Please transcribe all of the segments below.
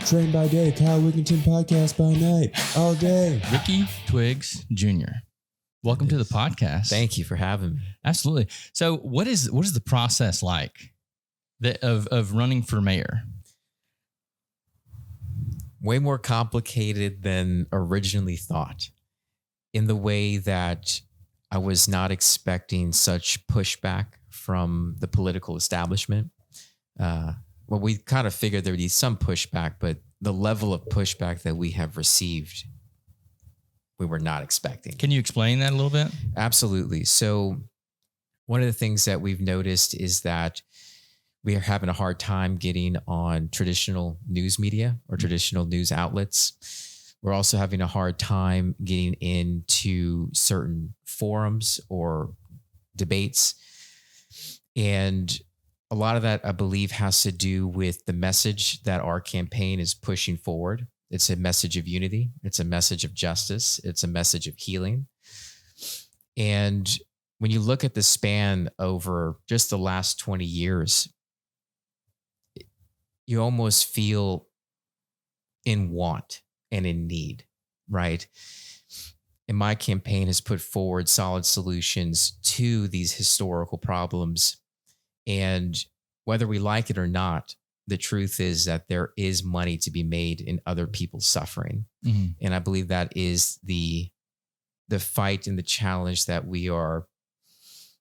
Trained by day, Kyle Wigginton podcast by night, all day. Ricky Twiggs Jr. Welcome to the podcast. Thank you for having me. Absolutely. So what is the process like of running for mayor? Way more complicated than originally thought, in the way that I was not expecting such pushback from the political establishment. Well, we kind of figured there would be some pushback, but the level of pushback that we have received, we were not expecting. Can you explain that a little bit? Absolutely. So one of the things that we've noticed is that we are having a hard time getting on traditional news media or traditional news outlets. We're also having a hard time getting into certain forums or debates. And a lot of that, I believe, has to do with the message that our campaign is pushing forward. It's a message of unity. It's a message of justice. It's a message of healing. And when you look at the span over just the last 20 years, you almost feel in want and in need, right? And my campaign has put forward solid solutions to these historical problems. And whether we like it or not, the truth is that there is money to be made in other people's suffering. Mm-hmm. And I believe that is the fight and the challenge that we are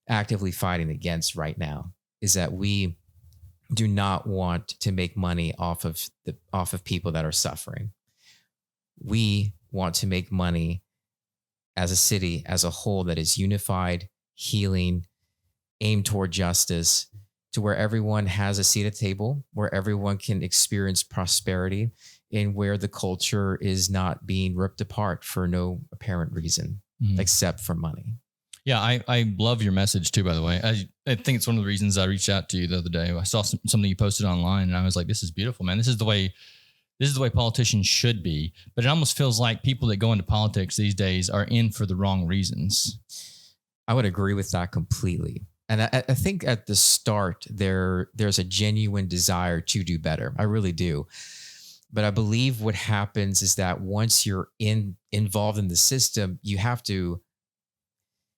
actively fighting against right now, is that we do not want to make money off of people that are suffering. We want to make money as a city as a whole that is unified, healing, aimed toward justice, to where everyone has a seat at the table, where everyone can experience prosperity, and where the culture is not being ripped apart for no apparent reason, except for money. Yeah, I love your message too, by the way. I think it's one of the reasons I reached out to you the other day. I saw something you posted online and I was like, this is beautiful, man. This is the way politicians should be. But it almost feels like people that go into politics these days are in for the wrong reasons. I would agree with that completely. And I think at the start, there's a genuine desire to do better. I really do. But I believe what happens is that once you're involved in the system, you have to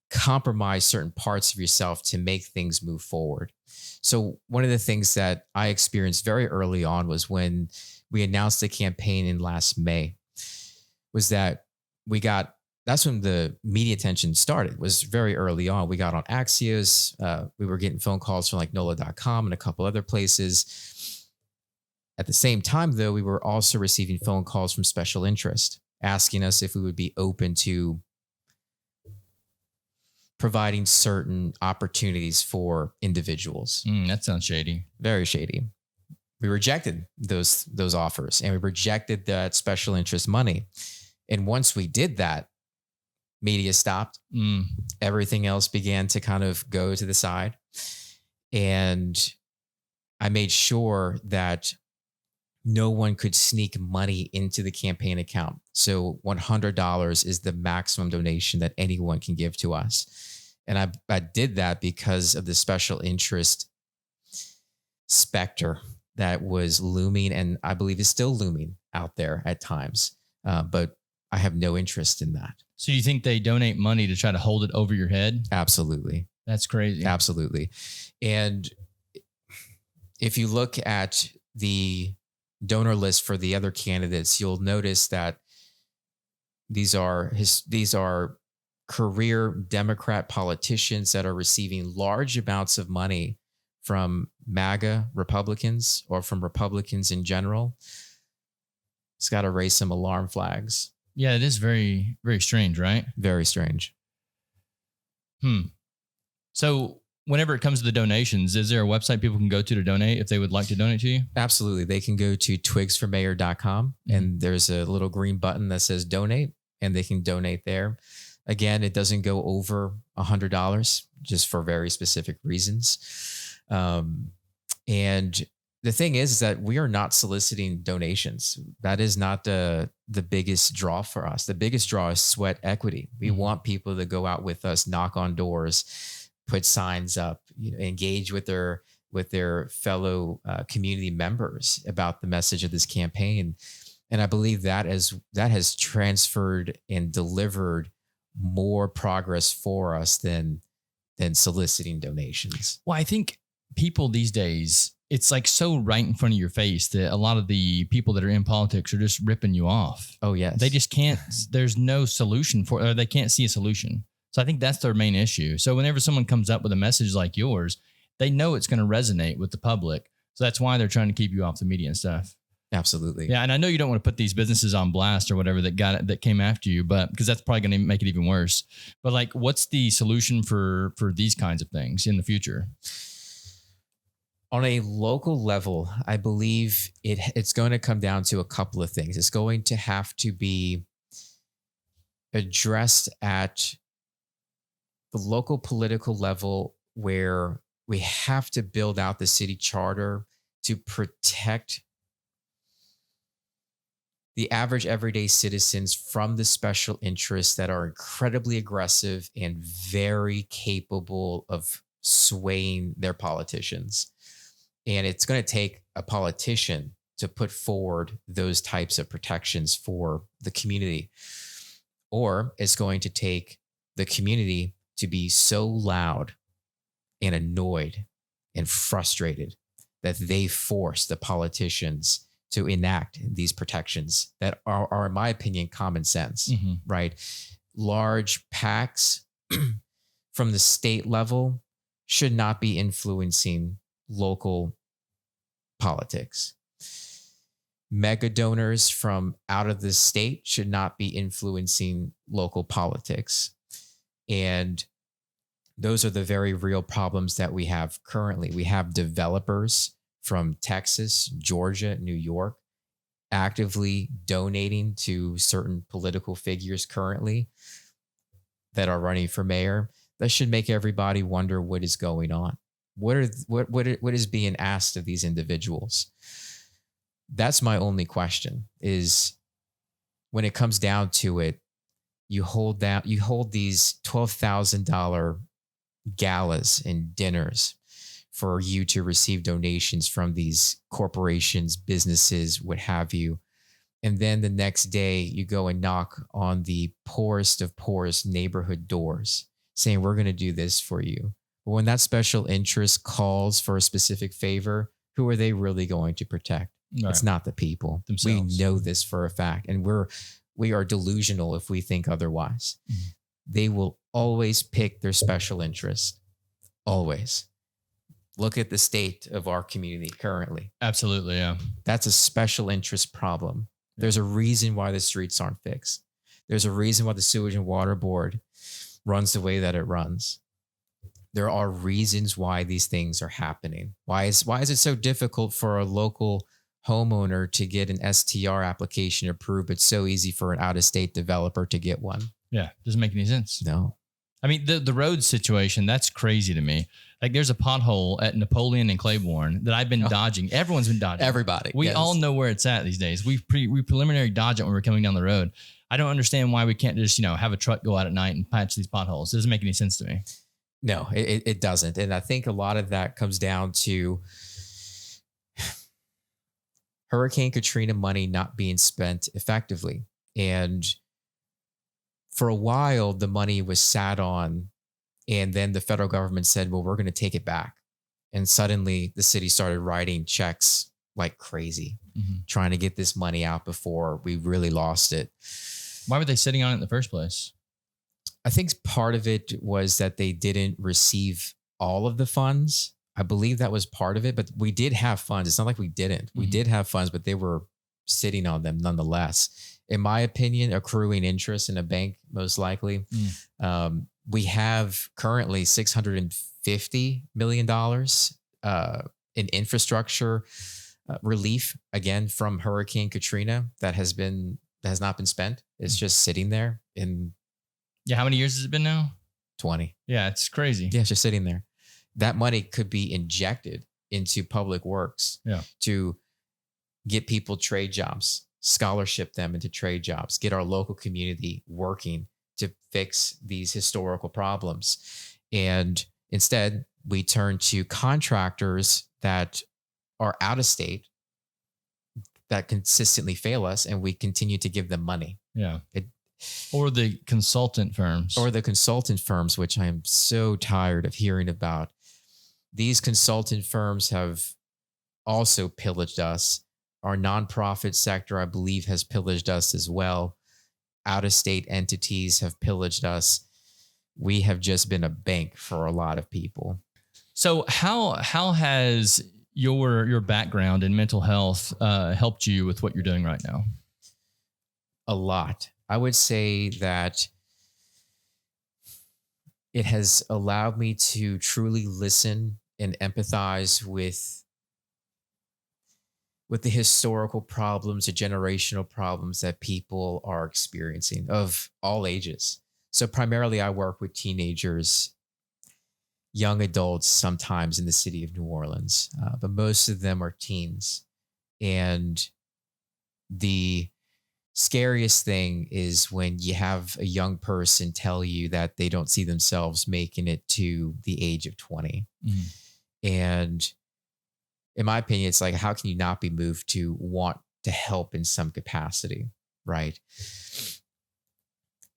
compromise certain parts of yourself to make things move forward. So one of the things that I experienced very early on was when we announced the campaign in last May, was that that's when the media attention started, was very early on. We got on Axios. We were getting phone calls from like NOLA.com and a couple other places. At the same time, though, we were also receiving phone calls from special interest asking us if we would be open to providing certain opportunities for individuals. That sounds shady. Very shady. We rejected those offers, and we rejected that special interest money. And once we did that, media stopped. Everything else began to kind of go to the side. And I made sure that no one could sneak money into the campaign account. So $100 is the maximum donation that anyone can give to us. And I did that because of the special interest specter that was looming, and I believe is still looming out there at times. But I have no interest in that. So you think they donate money to try to hold it over your head? Absolutely. That's crazy. Absolutely. And if you look at the donor list for the other candidates, you'll notice that these are career Democrat politicians that are receiving large amounts of money from MAGA Republicans or from Republicans in general. It's got to raise some alarm flags. Yeah, it is very, very strange, right? Very strange. So whenever it comes to the donations, is there a website people can go to donate if they would like to donate to you? Absolutely. They can go to twigsformayor.com and there's a little green button that says donate, and they can donate there. Again, it doesn't go over $100 just for very specific reasons. And the thing is that we are not soliciting donations. That is not the biggest draw for us. The biggest draw is sweat equity. We want people to go out with us, knock on doors, put signs up, engage with their with their fellow community members about the message of this campaign. And I believe that has transferred and delivered more progress for us than soliciting donations. Well, I think people these days, it's like so right in front of your face that a lot of the people that are in politics are just ripping you off. Oh, yes. They just can't, there's no solution or they can't see a solution. So I think that's their main issue. So whenever someone comes up with a message like yours, they know it's going to resonate with the public. So that's why they're trying to keep you off the media and stuff. Absolutely. Yeah. And I know you don't want to put these businesses on blast or whatever that came after you, but because that's probably going to make it even worse. But like, what's the solution for these kinds of things in the future? On a local level, I believe it's going to come down to a couple of things. It's going to have to be addressed at the local political level, where we have to build out the city charter to protect the average everyday citizens from the special interests that are incredibly aggressive and very capable of swaying their politicians. And it's going to take a politician to put forward those types of protections for the community. Or it's going to take the community to be so loud and annoyed and frustrated that they force the politicians to enact these protections that are, in my opinion, common sense, right? Large PACs from the state level should not be influencing local politics. Mega donors from out of the state should not be influencing local politics. And those are the very real problems that we have currently. We have developers from Texas, Georgia, New York, actively donating to certain political figures currently that are running for mayor. That should make everybody wonder what is going on. What is being asked of these individuals? That's my only question, is when it comes down to it, you hold these $12,000 galas and dinners for you to receive donations from these corporations, businesses, what have you. And then the next day you go and knock on the poorest of poorest neighborhood doors saying, we're going to do this for you. But when that special interest calls for a specific favor, who are they really going to protect? Right. It's not the people themselves. We know this for a fact. And we are delusional if we think otherwise. Mm-hmm. They will always pick their special interest. Always. Look at the state of our community currently. Absolutely, yeah. That's a special interest problem. Yeah. There's a reason why the streets aren't fixed. There's a reason why the Sewage and Water Board runs the way that it runs. There are reasons why these things are happening. Why is it so difficult for a local homeowner to get an STR application approved, but so easy for an out-of-state developer to get one? Yeah, doesn't make any sense. No. I mean, the road situation, that's crazy to me. Like, there's a pothole at Napoleon and Claiborne that I've been dodging. Everyone's been dodging. Everybody. We all know where it's at these days. We preliminary dodge it when we're coming down the road. I don't understand why we can't just, have a truck go out at night and patch these potholes. It doesn't make any sense to me. No, it doesn't. And I think a lot of that comes down to Hurricane Katrina money not being spent effectively. And for a while, the money was sat on, and then the federal government said, well, we're going to take it back. And suddenly the city started writing checks like crazy, trying to get this money out before we really lost it. Why were they sitting on it in the first place? I think part of it was that they didn't receive all of the funds. I believe that was part of it, but we did have funds. It's not like we didn't. We did have funds, but they were sitting on them nonetheless. In my opinion, accruing interest in a bank, most likely. We have currently $650 million in infrastructure relief, again, from Hurricane Katrina that has not been spent. It's just sitting there in... Yeah, how many years has it been now? 20. Yeah, it's crazy. Yeah, it's just sitting there. That money could be injected into public works to get people trade jobs, scholarship them into trade jobs, get our local community working to fix these historical problems. And Instead, we turn to contractors that are out of state that consistently fail us, and we continue to give them money. Yeah. Or the consultant firms. Or the consultant firms, which I am so tired of hearing about. These consultant firms have also pillaged us. Our nonprofit sector, I believe, has pillaged us as well. Out-of-state entities have pillaged us. We have just been a bank for a lot of people. So how has your background in mental health helped you with what you're doing right now? A lot. I would say that it has allowed me to truly listen and empathize with the historical problems, the generational problems that people are experiencing of all ages. So primarily I work with teenagers, young adults, sometimes in the city of New Orleans, but most of them are teens. And the scariest thing is when you have a young person tell you that they don't see themselves making it to the age of 20. Mm-hmm. And in my opinion, it's like, how can you not be moved to want to help in some capacity, right?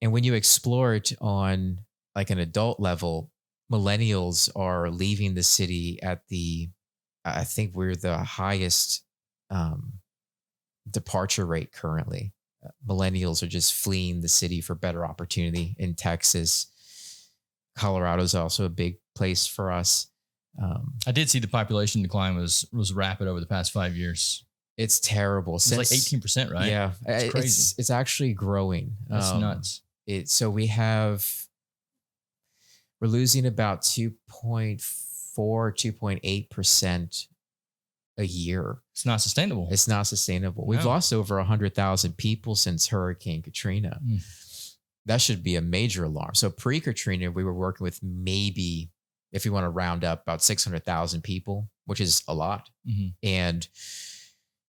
And when you explore it on like an adult level, millennials are leaving the city at I think we're the highest departure rate currently. Millennials are just fleeing the city for better opportunity in Texas. Colorado is also a big place for us. I did see the population decline was rapid over the past 5 years. It's terrible. It's like 18%, right? Yeah, it's crazy. It's actually growing. That's nuts. So we're losing about 2.4, 2.8% a year. It's not sustainable. It's not sustainable. We've lost over 100,000 people since Hurricane Katrina. That should be a major alarm. So pre-Katrina, we were working with maybe, if you want to round up, about 600,000 people, which is a lot. Mm-hmm. And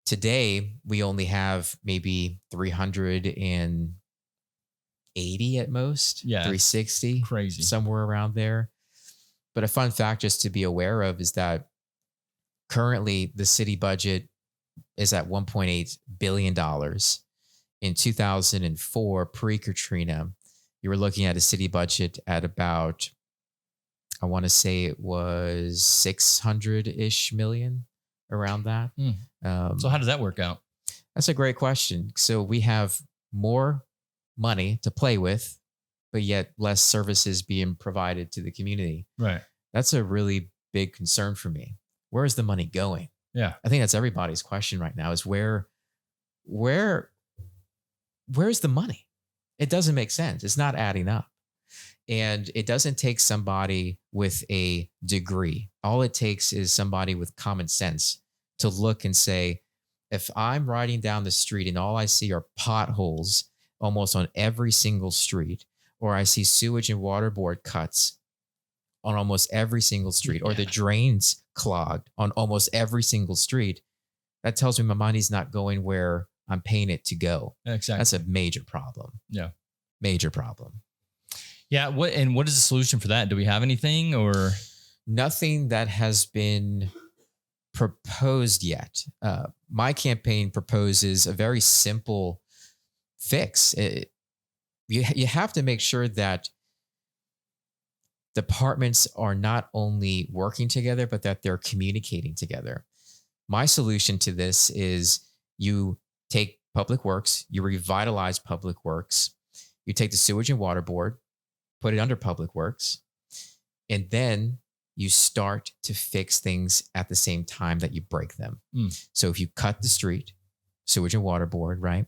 today we only have maybe 380 at most, 360, crazy, somewhere around there. But a fun fact just to be aware of is that currently the city budget is at $1.8 billion. In 2004, pre-Katrina, you were looking at a city budget at about, I want to say it was 600-ish million, around that. So how does that work out? That's a great question. So we have more money to play with, but yet less services being provided to the community. Right. That's a really big concern for me. Where is the money going? Yeah. I think that's everybody's question right now is where's the money? It doesn't make sense. It's not adding up. And it doesn't take somebody with a degree. All it takes is somebody with common sense to look and say, if I'm riding down the street and all I see are potholes almost on every single street, or I see sewage and water board cuts on almost every single street, or the drains clogged on almost every single street, that tells me my money's not going where I'm paying it to go. Exactly. That's a major problem. Yeah. Major problem. Yeah. What is the solution for that? Do we have anything or? Nothing that has been proposed yet. My campaign proposes a very simple fix. You have to make sure that departments are not only working together, but that they're communicating together. My solution to this is you take public works, you revitalize public works, you take the sewage and water board, put it under public works, and then you start to fix things at the same time that you break them. So if you cut the street, sewage and water board, right?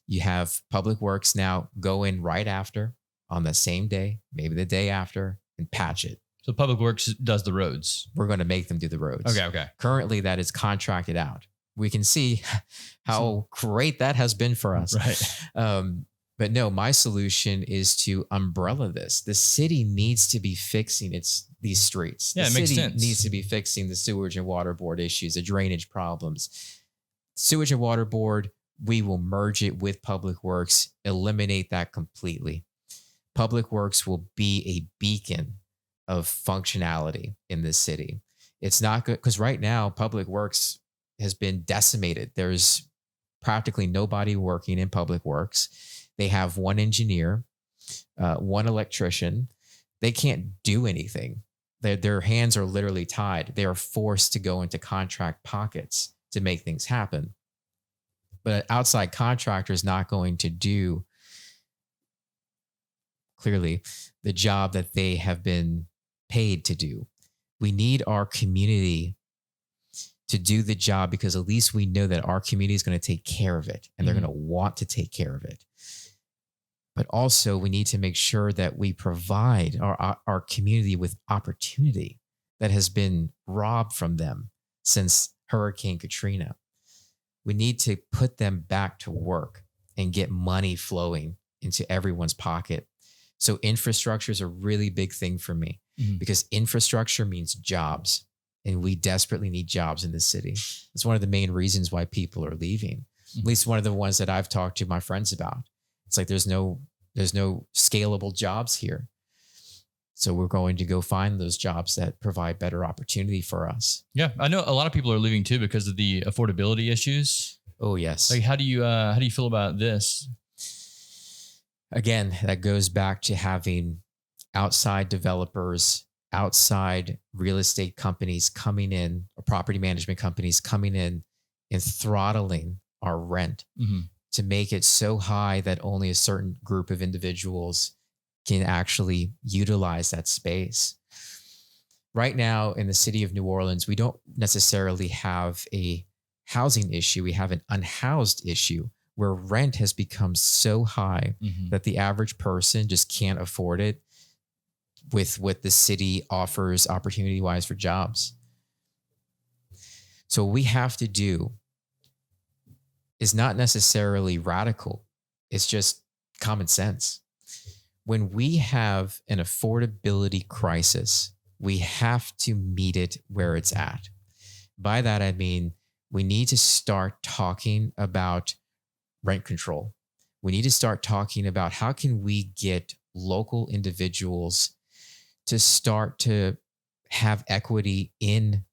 You have public works now go in right after on the same day, maybe the day after, and patch it. So Public Works does the roads. We're going to make them do the roads. Okay. Currently, that is contracted out. We can see how great that has been for us. Right. But no, my solution is to umbrella this. The city needs to be fixing these streets. Yeah, the it makes city sense. Needs to be fixing the sewage and water board issues, the drainage problems. Sewage and water board, we will merge it with Public Works, eliminate that completely. Public Works will be a beacon of functionality in this city. It's not good because right now public works has been decimated. There's practically nobody working in public works. They have one engineer, one electrician. They can't do anything. Their hands are literally tied. They are forced to go into contract pockets to make things happen. But an outside contractor is not going to do, clearly, the job that they have been paid to do. We need our community to do the job because at least we know that our community is going to take care of it and they're going to want to take care of it. But also we need to make sure that we provide our community with opportunity that has been robbed from them since Hurricane Katrina. We need to put them back to work and get money flowing into everyone's pocket. So infrastructure is a really big thing for me because infrastructure means jobs. And we desperately need jobs in this city. It's one of the main reasons why people are leaving. At least one of the ones that I've talked to my friends about. It's like there's no scalable jobs here. So we're going to go find those jobs that provide better opportunity for us. Yeah, I know a lot of people are leaving too because of the affordability issues. Oh yes. Like how do you feel about this? Again, that goes back to having outside developers, outside real estate companies coming in, or property management companies coming in and throttling our rent to make it so high that only a certain group of individuals can actually utilize that space. Right now in the city of New Orleans, we don't necessarily have a housing issue. We have an unhoused issue where rent has become so high that the average person just can't afford it with what the city offers opportunity-wise for jobs. So what we have to do is not necessarily radical. It's just common sense. When we have an affordability crisis, we have to meet it where it's at. By that, I mean, we need to start talking about rent control. We need to start talking about how can we get local individuals to start to have equity in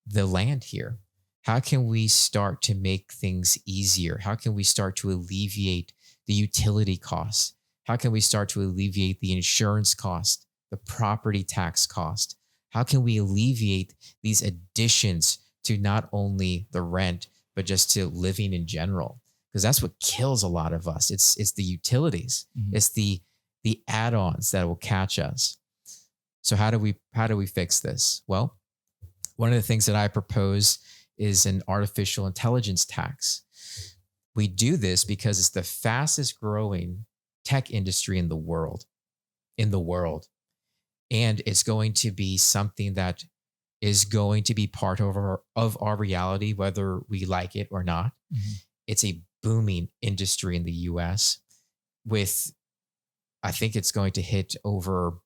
the land here? How can we start to make things easier? How can we start to alleviate the utility costs? How can we start to alleviate the insurance cost, the property tax cost? How can we alleviate these additions to not only the rent, but just to living in general? Because that's what kills a lot of us. It's the utilities. It's the add-ons that will catch us. So how do we fix this? Well, one of the things that I propose is an artificial intelligence tax. We do this because it's the fastest growing tech industry in the world. And it's going to be something that is going to be part of our reality, whether we like it or not. It's a booming industry in the US with, I think it's going to hit over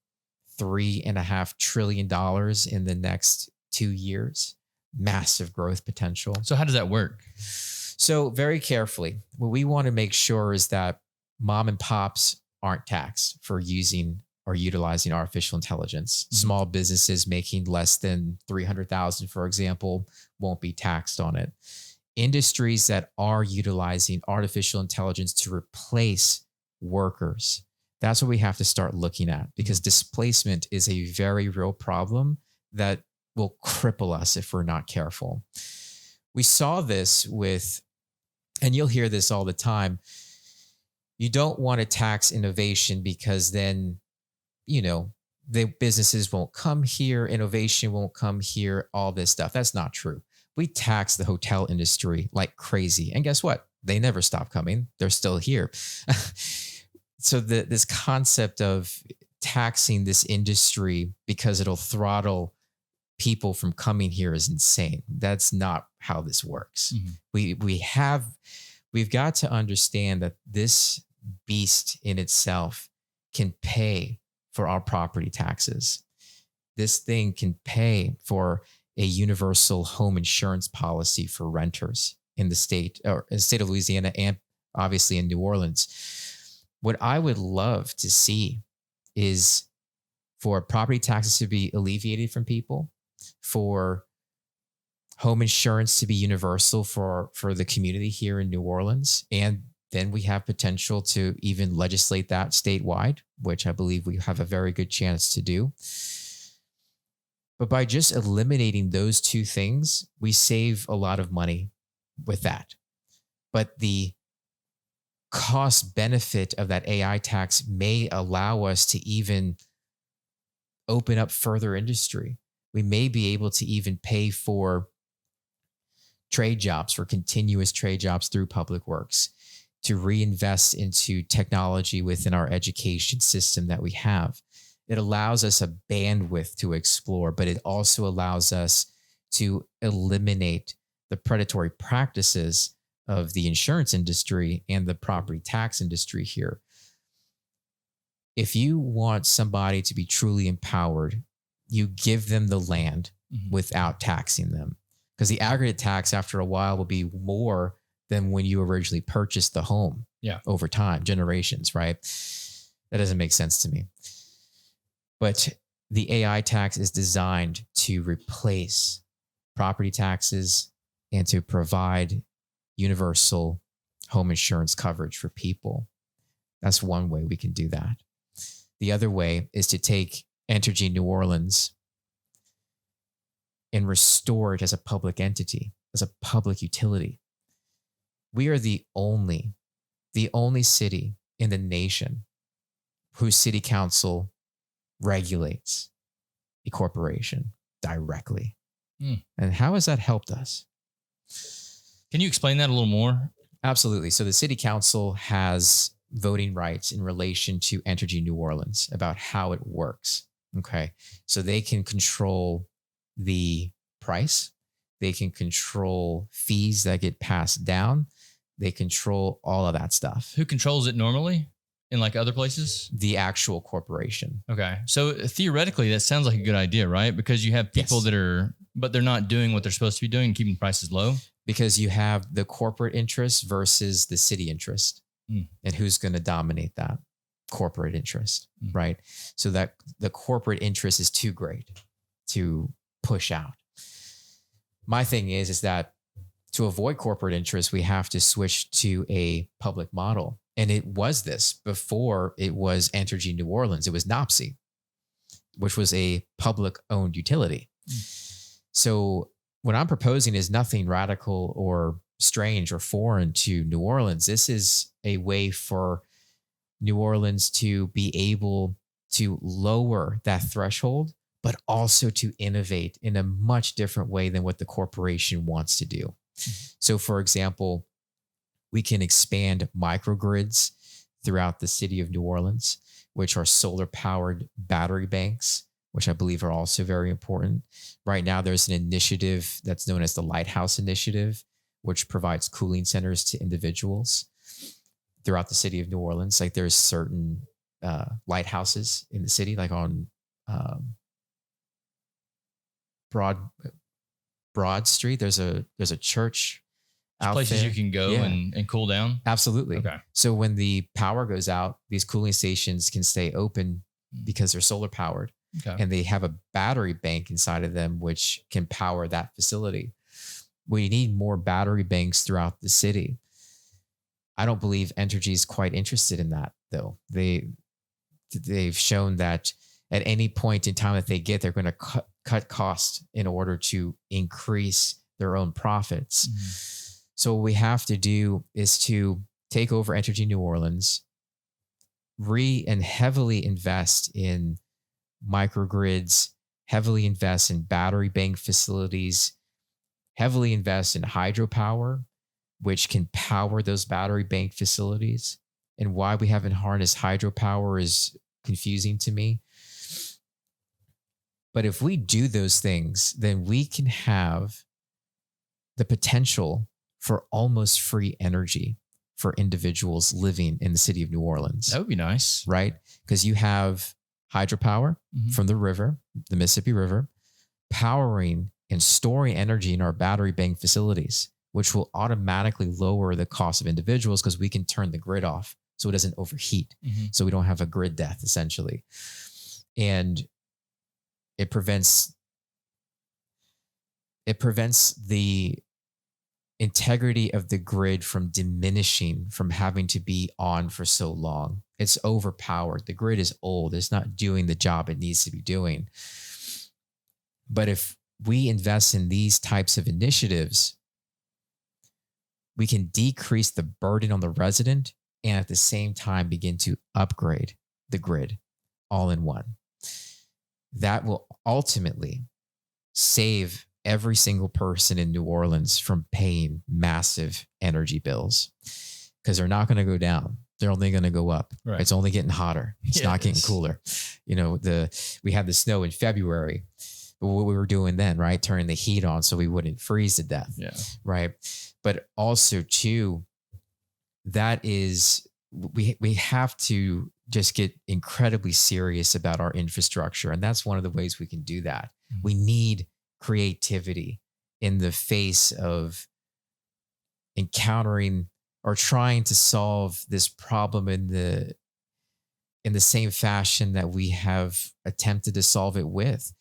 $3.5 trillion in the next 2 years. Massive growth potential. So how does that work? So very carefully, what we want to make sure is that mom and pops aren't taxed for using or utilizing artificial intelligence. Small businesses making less than $300,000, for example, won't be taxed on it. Industries that are utilizing artificial intelligence to replace workers, that's what we have to start looking at, because displacement is a very real problem that will cripple us if we're not careful. We saw this with, and you'll hear this all the time, you don't want to tax innovation because then, the businesses won't come here, innovation won't come here, all this stuff. That's not true. We tax the hotel industry like crazy. And guess what? They never stop coming. They're still here. So this concept of taxing this industry because it'll throttle people from coming here is insane. That's not how this works. We've got to understand that this beast in itself can pay for our property taxes. This thing can pay for a universal home insurance policy for renters in the state, or in the state of Louisiana, and obviously in New Orleans. What I would love to see is for property taxes to be alleviated from people, for home insurance to be universal for the community here in New Orleans. And then we have potential to even legislate that statewide, which I believe we have a very good chance to do. But by just eliminating those two things, we save a lot of money with that. But the cost benefit of that AI tax may allow us to even open up further industry. We may be able to even pay for trade jobs, for continuous trade jobs through public works, to reinvest into technology within our education system that we have. It allows us a bandwidth to explore, but it also allows us to eliminate the predatory practices of the insurance industry and the property tax industry here. If you want somebody to be truly empowered, you give them the land without taxing them, because the aggregate tax after a while will be more than when you originally purchased the home over time, generations, right? That doesn't make sense to me. But the AI tax is designed to replace property taxes and to provide universal home insurance coverage for people. That's one way we can do that. The other way is to take Entergy New Orleans and restore it as a public entity, as a public utility. We are the only city in the nation whose city council regulates a corporation directly. And how has that helped us? Can you explain that a little more? Absolutely. So the city council has voting rights in relation to Entergy New Orleans about how it works. Okay. So they can control the price. They can control fees that get passed down. They control all of that stuff. Who controls it normally in like other places? The actual corporation. Okay. So theoretically, that sounds like a good idea, right? Because you have people that are, but they're not doing what they're supposed to be doing, keeping prices low. Because you have the corporate interest versus the city interest. And who's going to dominate that? Corporate interest, right? So that the corporate interest is too great to push out. My thing is that to avoid corporate interest, we have to switch to a public model. And it was this before it was Entergy New Orleans. It was NOPSI, which was a public owned utility. So what I'm proposing is nothing radical or strange or foreign to New Orleans. This is a way for New Orleans to be able to lower that threshold, but also to innovate in a much different way than what the corporation wants to do. So, for example, we can expand microgrids throughout the city of New Orleans, which are solar-powered battery banks, which I believe are also very important. Right now, there's an initiative that's known as the Lighthouse Initiative, which provides cooling centers to individuals throughout the city of New Orleans. Like there's certain lighthouses in the city, like on Broad Street. There's a church out places there. You can go and cool down. Absolutely. Okay. So when the power goes out, these cooling stations can stay open because they're solar powered. Okay. And they have a battery bank inside of them, which can power that facility. We need more battery banks throughout the city. I don't believe Entergy is quite interested in that, though. They've shown that at any point in time that they get, they're going to cut costs in order to increase their own profits. So what we have to do is to take over Entergy New Orleans, and heavily invest in microgrids, heavily invest in battery bank facilities, heavily invest in hydropower, which can power those battery bank facilities. And why we haven't harnessed hydropower is confusing to me. But if we do those things, then we can have the potential for almost free energy for individuals living in the city of New Orleans. That would be nice. Right? Because you have hydropower from the river, the Mississippi River, powering and storing energy in our battery bank facilities, which will automatically lower the cost of individuals because we can turn the grid off so it doesn't overheat. So we don't have a grid death, essentially. and it prevents the integrity of the grid from diminishing from having to be on for so long. It's overpowered. The grid is old. It's not doing the job it needs to be doing. But if we invest in these types of initiatives, we can decrease the burden on the resident and at the same time begin to upgrade the grid all in one. That will ultimately save every single person in New Orleans from paying massive energy bills, because they're not going to go down. They're only going to go up. Right. It's only getting hotter. It's not getting cooler. You know, we had the snow in February, but what we were doing then, right? Turning the heat on so we wouldn't freeze to death. Yeah. Right. But also too, that is, we have to just get incredibly serious about our infrastructure. And that's one of the ways we can do that. Mm-hmm. We need creativity in the face of encountering or trying to solve this problem in the same fashion that we have attempted to solve it with.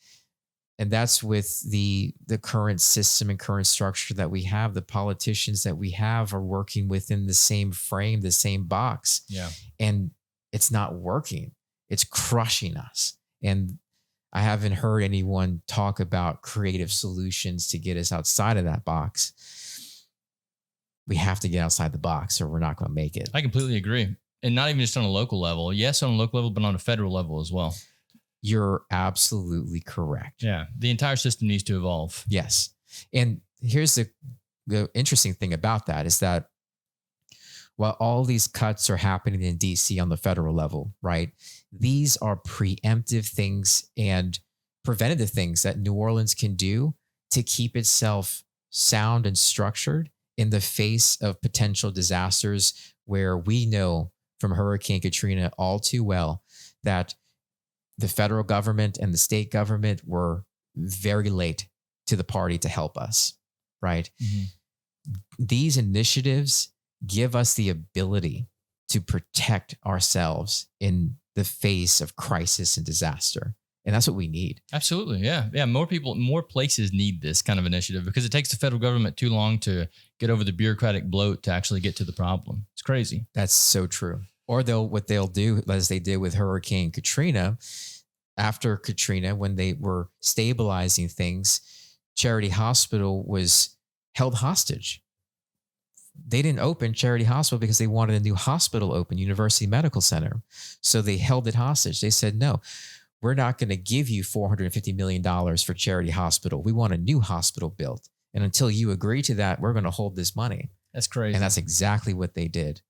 And that's with the current system and current structure that we have. The politicians that we have are working within the same frame, the same box. Yeah. And it's not working. It's crushing us. And I haven't heard anyone talk about creative solutions to get us outside of that box. We have to get outside the box or we're not going to make it. I completely agree. And not even just on a local level. Yes, on a local level, but on a federal level as well. You're absolutely correct. Yeah. The entire system needs to evolve. Yes. And here's the interesting thing about that is that while all these cuts are happening in DC on the federal level, right? These are preemptive things and preventative things that New Orleans can do to keep itself sound and structured in the face of potential disasters, where we know from Hurricane Katrina all too well that the federal government and the state government were very late to the party to help us, right? Mm-hmm. These initiatives give us the ability to protect ourselves in the face of crisis and disaster. And that's what we need. Absolutely. Yeah. Yeah. More people, more places need this kind of initiative because it takes the federal government too long to get over the bureaucratic bloat to actually get to the problem. It's crazy. That's so true. Or what they'll do, as they did with Hurricane Katrina, after Katrina, when they were stabilizing things, Charity Hospital was held hostage. They didn't open Charity Hospital because they wanted a new hospital open, University Medical Center. So they held it hostage. They said, no, we're not going to give you $450 million for Charity Hospital. We want a new hospital built. And until you agree to that, we're going to hold this money. That's crazy. And that's exactly what they did.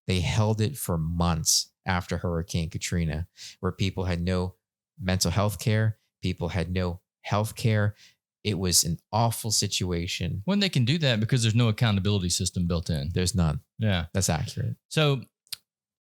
They held it for months after Hurricane Katrina, where people had no mental health care. People had no health care. It was an awful situation. When they can do that because there's no accountability system built in. There's none. Yeah. That's accurate. So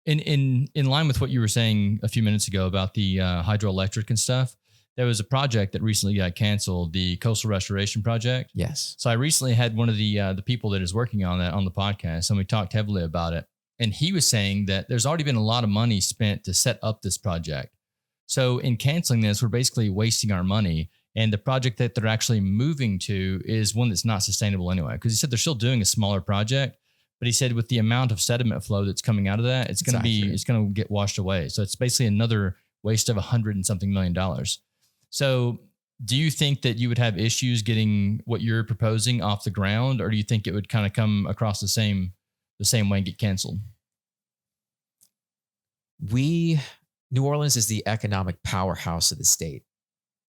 in line with what you were saying a few minutes ago about the hydroelectric and stuff, there was a project that recently got canceled, the Coastal Restoration Project. Yes. So I recently had one of the people that is working on that on the podcast, and we talked heavily about it. And he was saying that there's already been a lot of money spent to set up this project. So in canceling this, we're basically wasting our money. And the project that they're actually moving to is one that's not sustainable anyway. Because he said they're still doing a smaller project, but he said with the amount of sediment flow that's coming out of that, it's going to get washed away. So it's basically another waste of $100 and something million. So do you think that you would have issues getting what you're proposing off the ground, or do you think it would kind of come across the same way and get canceled? New Orleans is the economic powerhouse of the state.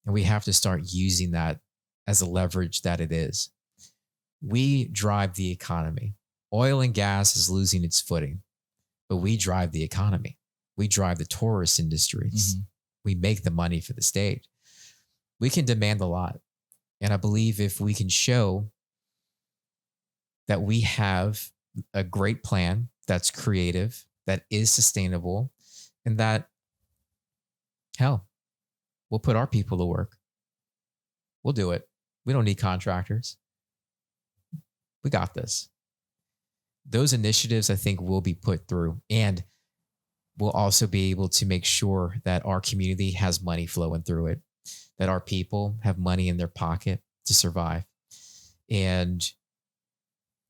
And we have to start using that as a leverage that it is. We drive the economy. Oil and gas is losing its footing, but we drive the economy. We drive the tourist industries. Mm-hmm. We make the money for the state. We can demand a lot. And I believe if we can show that we have a great plan that's creative, that is sustainable, and that, hell, we'll put our people to work. We'll do it. We don't need contractors. We got this. Those initiatives, I think, will be put through. And we'll also be able to make sure that our community has money flowing through it, that our people have money in their pocket to survive. And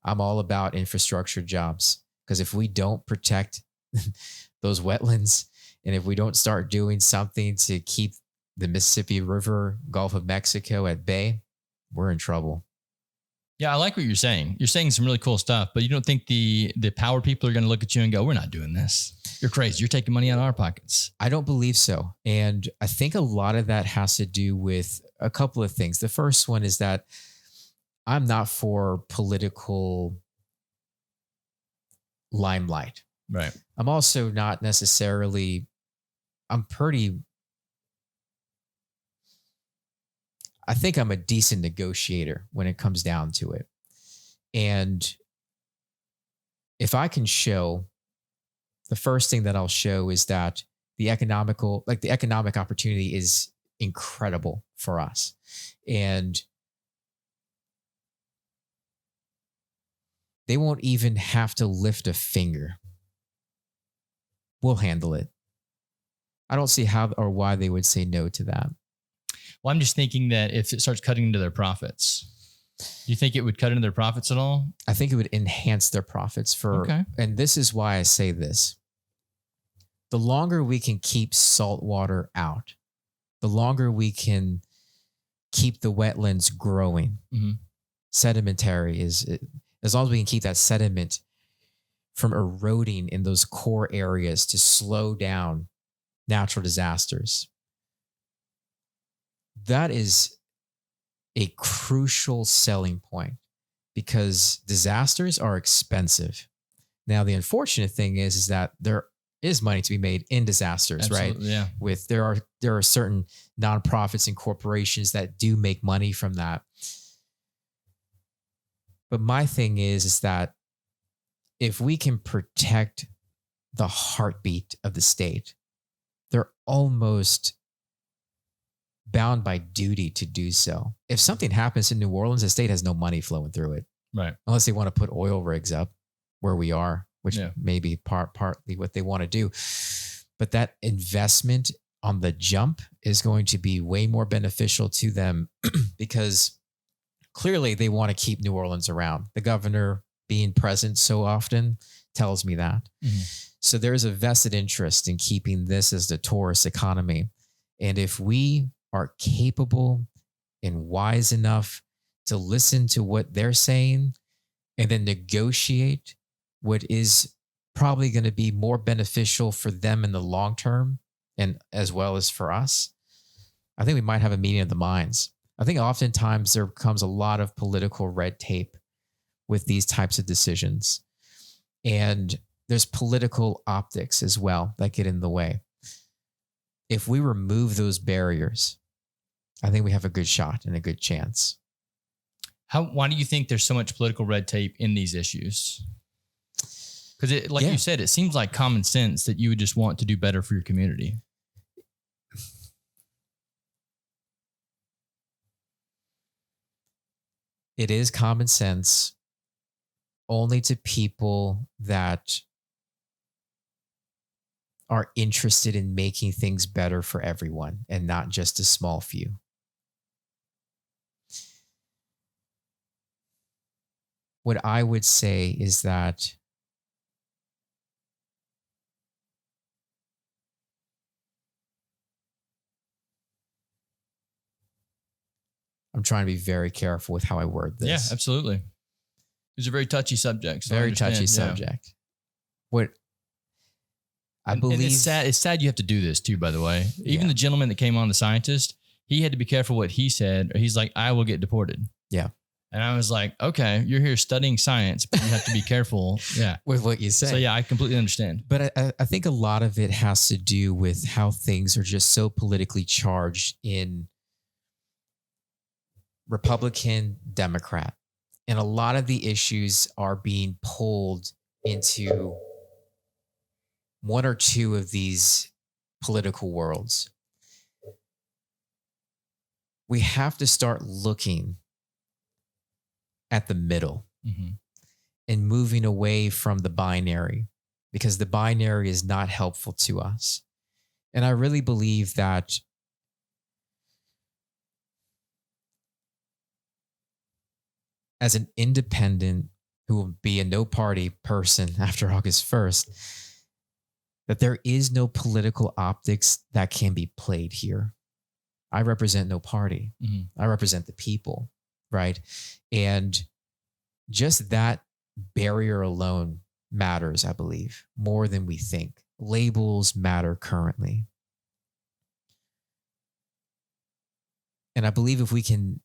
I'm all about infrastructure jobs, because if we don't protect those wetlands, and if we don't start doing something to keep the Mississippi River, Gulf of Mexico at bay, we're in trouble. Yeah, I like what you're saying. You're saying some really cool stuff, but you don't think the power people are going to look at you and go, we're not doing this. You're crazy. You're taking money out of our pockets. I don't believe so. And I think a lot of that has to do with a couple of things. The first one is that I'm not for political limelight. Right. I'm also not necessarily, I think I'm a decent negotiator when it comes down to it. And if I can show, the first thing that I'll show is that the economic opportunity is incredible for us. And they won't even have to lift a finger. We'll handle it. I don't see how or why they would say no to that. Well, I'm just thinking that if it starts cutting into their profits, do you think it would cut into their profits at all? I think it would enhance their profits and this is why I say this. The longer we can keep salt water out, the longer we can keep the wetlands growing. Mm-hmm. Sedimentary as long as we can keep that sediment from eroding in those core areas to slow down natural disasters. That is a crucial selling point, because disasters are expensive. Now, the unfortunate thing is that there is money to be made in disasters. Absolutely, right? Yeah. There are certain nonprofits and corporations that do make money from that. But my thing is that if we can protect the heartbeat of the state, they're almost bound by duty to do so. If something happens in New Orleans, the state has no money flowing through it. Right. Unless they want to put oil rigs up where we are, which may be partly what they want to do. But that investment on the jump is going to be way more beneficial to them because clearly they want to keep New Orleans around. The governor being present so often tells me that. Mm-hmm. So there's a vested interest in keeping this as the tourist economy. And if we are capable and wise enough to listen to what they're saying and then negotiate what is probably going to be more beneficial for them in the long term and as well as for us, I think we might have a meeting of the minds. I think oftentimes there comes a lot of political red tape with these types of decisions. And there's political optics as well that get in the way. If we remove those barriers, I think we have a good shot and a good chance. Why do you think there's so much political red tape in these issues? Because you said, it seems like common sense that you would just want to do better for your community. It is common sense only to people that are interested in making things better for everyone and not just a small few. What I would say is that I'm trying to be very careful with how I word this. Yeah, absolutely. It's a very touchy subject. So very touchy subject. What I believe. And it's sad you have to do this too, by the way. Even the gentleman that came on, the scientist, he had to be careful what he said, or he's like, I will get deported. Yeah. And I was like, okay, you're here studying science, but you have to be careful. Yeah. With what you say. So yeah, I completely understand. But I think a lot of it has to do with how things are just so politically charged in Republican, Democrat. And a lot of the issues are being pulled into one or two of these political worlds. We have to start looking at the middle and moving away from the binary because the binary is not helpful to us. And I really believe that as an independent who will be a no party person after August 1st, that there is no political optics that can be played here. I represent no party. I represent the people, right? And just that barrier alone matters, I believe, more than we think. Labels matter currently. And I believe if we can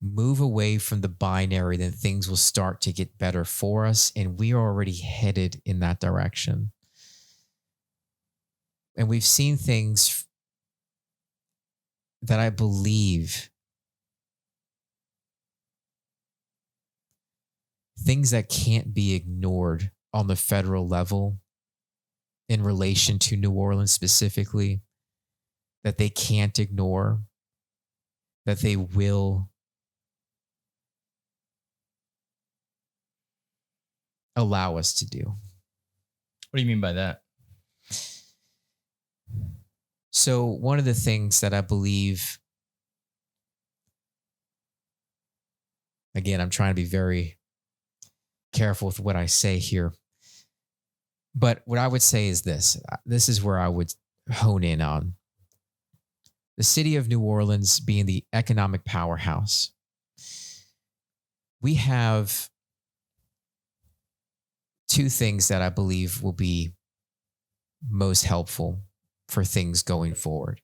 move away from the binary, then things will start to get better for us. And we are already headed in that direction. And we've seen things that I believe, things that can't be ignored on the federal level in relation to New Orleans specifically, that they can't ignore, that they will allow us to do. What do you mean by that? So one of the things that I believe, again, I'm trying to be very careful with what I say here, but what I would say is this. This is where I would hone in on. The city of New Orleans being the economic powerhouse. We have two things that I believe will be most helpful for things going forward.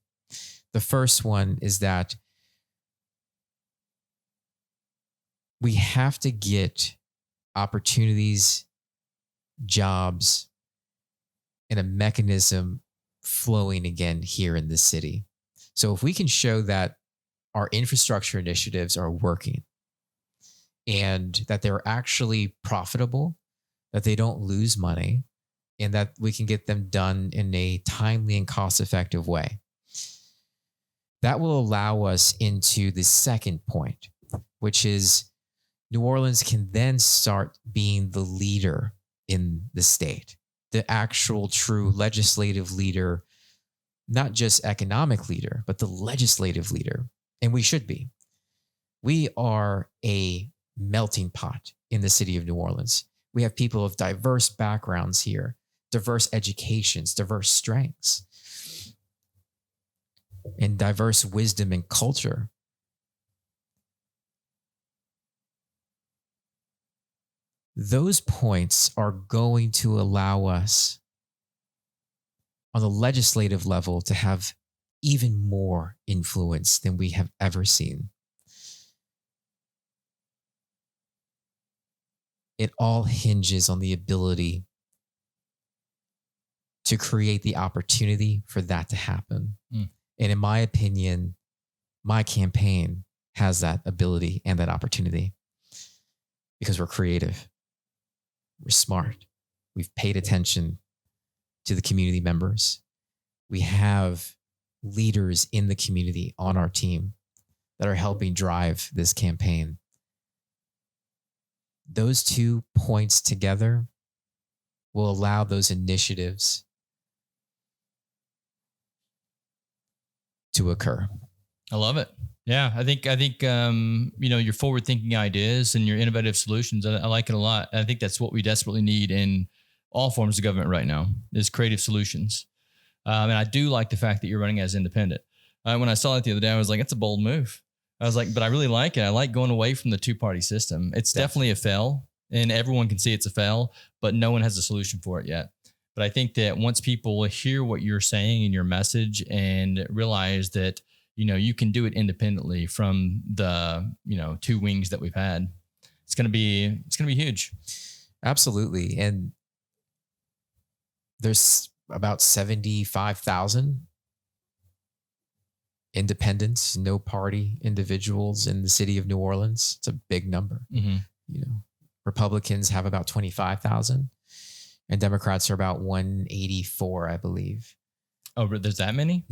The first one is that we have to get opportunities, jobs, and a mechanism flowing again here in this city. So if we can show that our infrastructure initiatives are working and that they're actually profitable, that they don't lose money, and that we can get them done in a timely and cost-effective way, that will allow us into the second point, which is New Orleans can then start being the leader in the state, the actual true legislative leader, not just economic leader, but the legislative leader. And we should be. We are a melting pot in the city of New Orleans. We have people of diverse backgrounds here, diverse educations, diverse strengths, and diverse wisdom and culture. Those points are going to allow us on the legislative level to have even more influence than we have ever seen. It all hinges on the ability to create the opportunity for that to happen. And in my opinion, my campaign has that ability and that opportunity because we're creative. We're smart. We've paid attention to the community members. We have leaders in the community on our team that are helping drive this campaign. Those 2 points together will allow those initiatives to occur. I love it. Yeah, I think your forward-thinking ideas and your innovative solutions, I like it a lot. I think that's what we desperately need in all forms of government right now is creative solutions. And I do like the fact that you're running as independent. When I saw it the other day, I was like, it's a bold move. I was like, but I really like it. I like going away from the two-party system. It's definitely a fail, and everyone can see it's a fail, but no one has a solution for it yet. But I think that once people hear what you're saying in your message and realize that, you can do it independently from the, 2 wings that we've had, it's going to be huge. Absolutely. And there's about 75,000 independents, no party individuals in the city of New Orleans. It's a big number. Republicans have about 25,000 and Democrats are about 184, I believe. Oh, there's that many?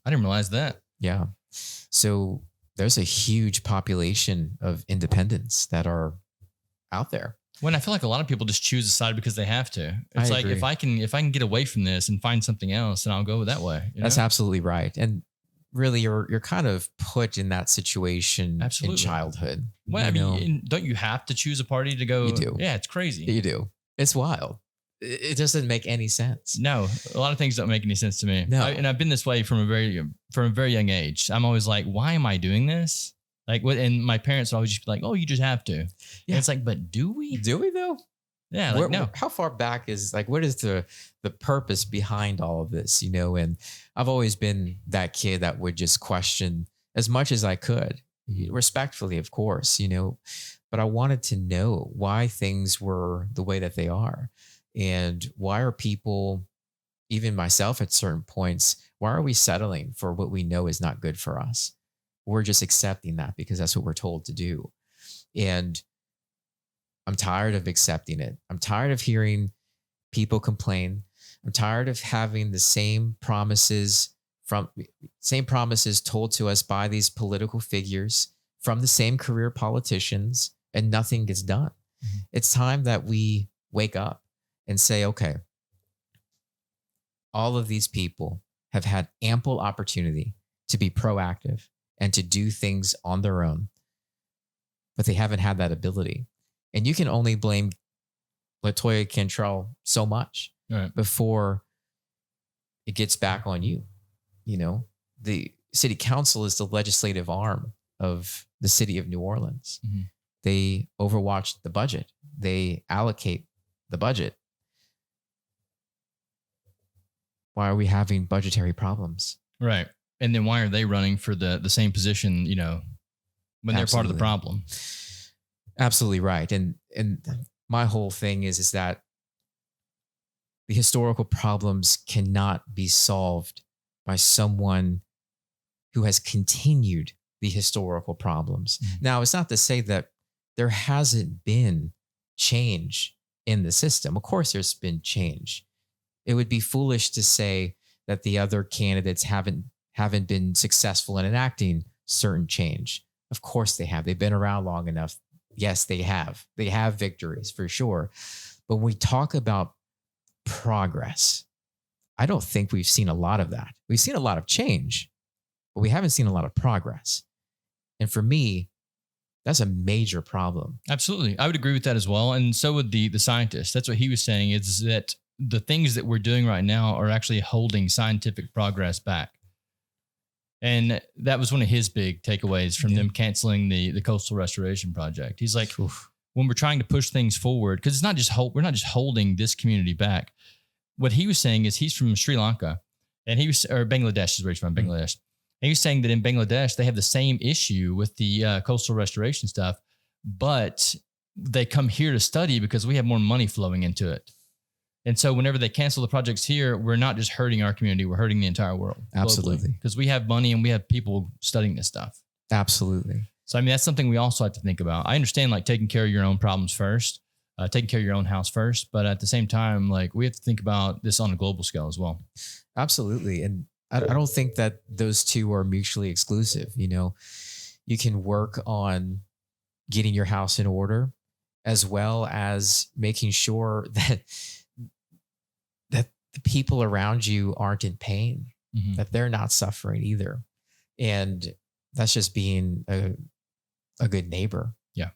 I didn't realize that. Yeah. So there's a huge population of independents that are out there. When I feel like a lot of people just choose a side because they have to. It's I like agree. if I can get away from this and find something else, then I'll go that way. That's absolutely right. And really, you're kind of put in that situation Absolutely. in childhood. Well, I mean, don't you have to choose a party to go? You do. Yeah, it's crazy. You do. It's wild. It doesn't make any sense. No, a lot of things don't make any sense to me. No. And I've been this way from a very young age. I'm always like, why am I doing this? Like, what? And my parents would always just be like, oh, you just have to. Yeah. And it's like, but do we? Do we though? Yeah. Like, no. How far back is like, what is the purpose behind all of this? And I've always been that kid that would just question as much as I could, respectfully, of course, but I wanted to know why things were the way that they are. And why are people, even myself at certain points, why are we settling for what we know is not good for us? We're just accepting that because that's what we're told to do. And I'm tired of accepting it. I'm tired of hearing people complain. I'm tired of having the same promises told to us by these political figures from the same career politicians, and nothing gets done. Mm-hmm. It's time that we wake up and say, okay, all of these people have had ample opportunity to be proactive and to do things on their own, but they haven't had that ability. And you can only blame LaToya Cantrell so much before it gets back on you. The city council is the legislative arm of the city of New Orleans. Mm-hmm. They overwatch the budget. They allocate the budget. Why are we having budgetary problems? Right. And then why are they running for the same position, when they're part of the problem? Absolutely right. And my whole thing is that the historical problems cannot be solved by someone who has continued the historical problems. Mm-hmm. Now, it's not to say that there hasn't been change in the system. Of course, there's been change. It would be foolish to say that the other candidates haven't been successful in enacting certain change. Of course they have. They've been around long enough. Yes, they have. They have victories for sure. But when we talk about progress, I don't think we've seen a lot of that. We've seen a lot of change, but we haven't seen a lot of progress. And for me, that's a major problem. Absolutely. I would agree with that as well. And so would the scientist. That's what he was saying, is that the things that we're doing right now are actually holding scientific progress back. And that was one of his big takeaways from them canceling the coastal restoration project. He's like, when we're trying to push things forward, because it's not just we're not just holding this community back. What he was saying is he's from Sri Lanka, and or Bangladesh is where he's from, Bangladesh. And he was saying that in Bangladesh, they have the same issue with the coastal restoration stuff, but they come here to study because we have more money flowing into it. And so whenever they cancel the projects here, we're not just hurting our community, we're hurting the entire world. Absolutely. Because we have money and we have people studying this stuff. Absolutely. So, I mean, that's something we also have to think about. I understand like taking care of your own problems first, taking care of your own house first. But at the same time, like we have to think about this on a global scale as well. Absolutely. And I don't think that those two are mutually exclusive. You can work on getting your house in order as well as making sure that the people around you aren't in pain, that they're not suffering either. And that's just being a good neighbor. Yeah.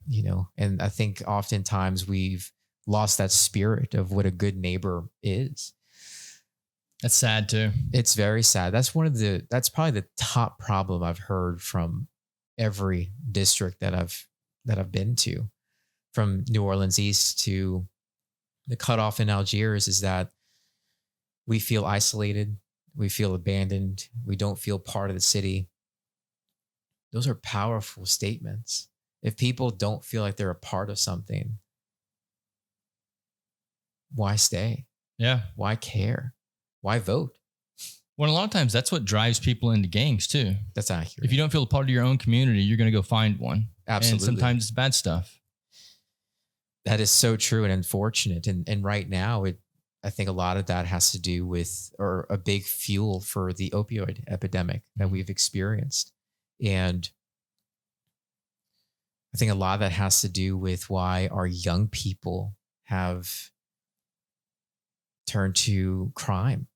And I think oftentimes we've lost that spirit of what a good neighbor is. That's sad too. It's very sad. That's probably the top problem I've heard from every district that I've been to, from New Orleans East to the cutoff in Algiers, is that we feel isolated. We feel abandoned. We don't feel part of the city. Those are powerful statements. If people don't feel like they're a part of something, why stay? Yeah. Why care? Why vote? Well, a lot of times that's what drives people into gangs too. That's accurate. If you don't feel a part of your own community, you're going to go find one. Absolutely. And sometimes it's bad stuff. That is so true and unfortunate. And right now, I think a lot of that has to do with, or a big fuel for the opioid epidemic that we've experienced. And I think a lot of that has to do with why our young people have turned to crime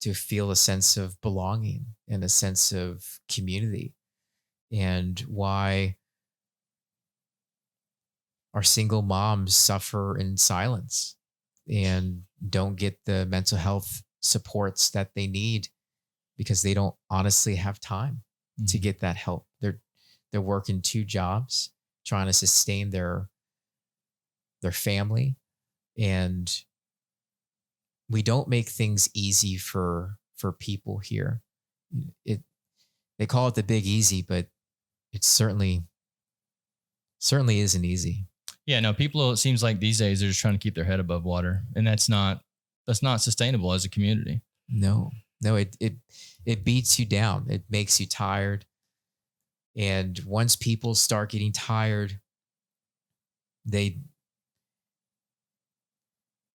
to feel a sense of belonging and a sense of community, and why our single moms suffer in silence and don't get the mental health supports that they need because they don't honestly have time to get that help. They're working 2 jobs, trying to sustain their family, and we don't make things easy for people here. They call it the big easy, but it certainly isn't easy. Yeah, no, people, it seems like these days they're just trying to keep their head above water, and that's not sustainable as a community. No, it beats you down. It makes you tired. And once people start getting tired, they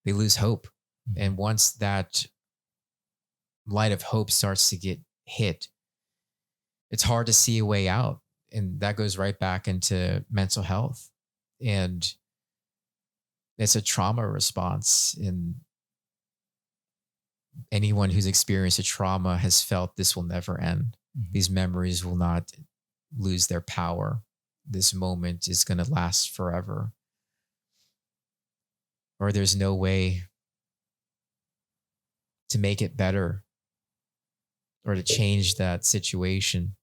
lose hope. And once that light of hope starts to get hit, it's hard to see a way out. And that goes right back into mental health. And it's a trauma response. And anyone who's experienced a trauma has felt this will never end. These memories will not lose their power. This moment is going to last forever. Or there's no way to make it better or to change that situation.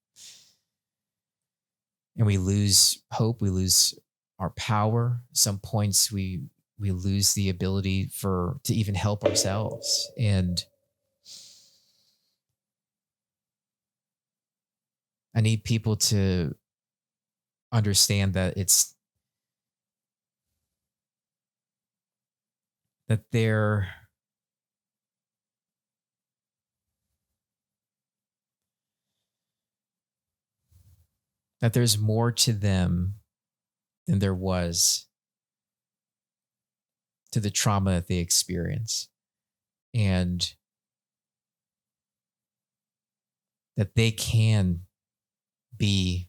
And we lose hope. We lose our power. Some points we lose the ability to even help ourselves. And I need people to understand that that there's more to them than there was to the trauma that they experience, and that they can be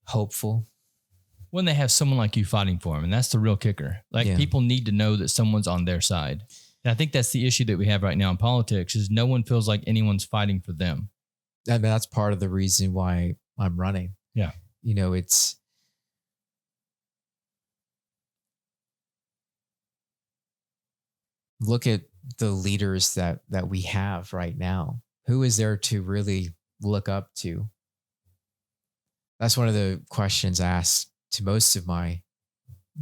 hopeful when they have someone like you fighting for them. And that's the real kicker. Like, people need to know that someone's on their side. And I think that's the issue that we have right now in politics, is no one feels like anyone's fighting for them. I mean, that's part of the reason why I'm running. Yeah. It's look at the leaders that we have right now. Who is there to really look up to? That's one of the questions I ask to most of my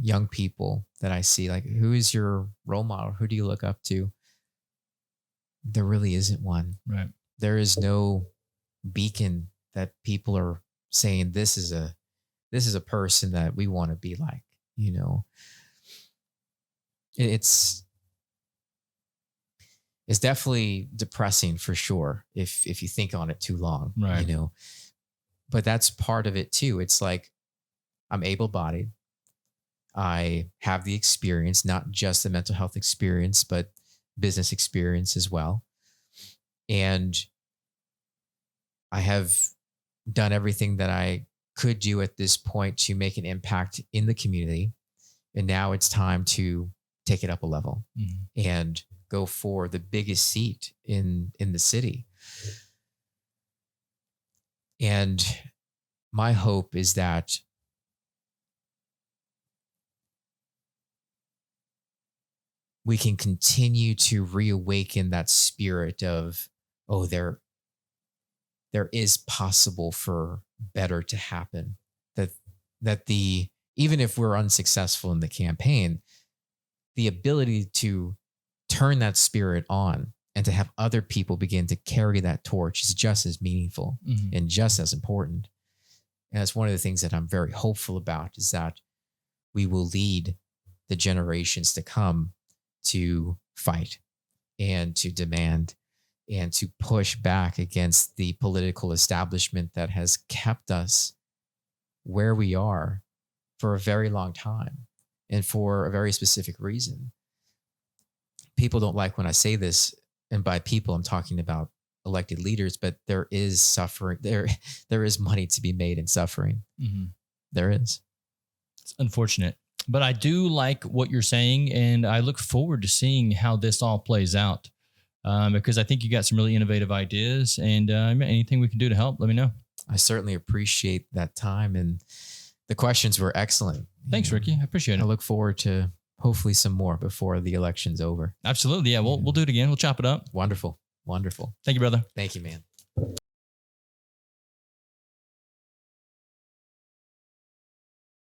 young people that I see. Like, who is your role model? Who do you look up to? There really isn't one. Right. There is no beacon that people are saying, this is a person that we want to be like. It's definitely depressing for sure if you think on it too long. Right. But that's part of it too. It's like, I'm able-bodied. I have the experience, not just the mental health experience, but business experience as well. And I have done everything that I could do at this point to make an impact in the community. And now it's time to take it up a level and go for the biggest seat in the city. And my hope is that we can continue to reawaken that spirit of, there is possible for better to happen. That even if we're unsuccessful in the campaign, the ability to turn that spirit on and to have other people begin to carry that torch is just as meaningful and just as important. And that's one of the things that I'm very hopeful about, is that we will lead the generations to come to fight and to demand and to push back against the political establishment that has kept us where we are for a very long time and for a very specific reason. people don't like when I say this, and by people, I'm talking about elected leaders, but there is suffering. There is money to be made in suffering. Mm-hmm. There is. It's unfortunate, but I do like what you're saying, and I look forward to seeing how this all plays out, because I think you got some really innovative ideas, and anything we can do to help, let me know. I certainly appreciate that time, and the questions were excellent. Thanks, Ricky. I appreciate it. I look forward to hopefully some more before the election's over. Absolutely. Yeah, we'll do it again. We'll chop it up. Wonderful. Wonderful. Thank you, brother. Thank you, man.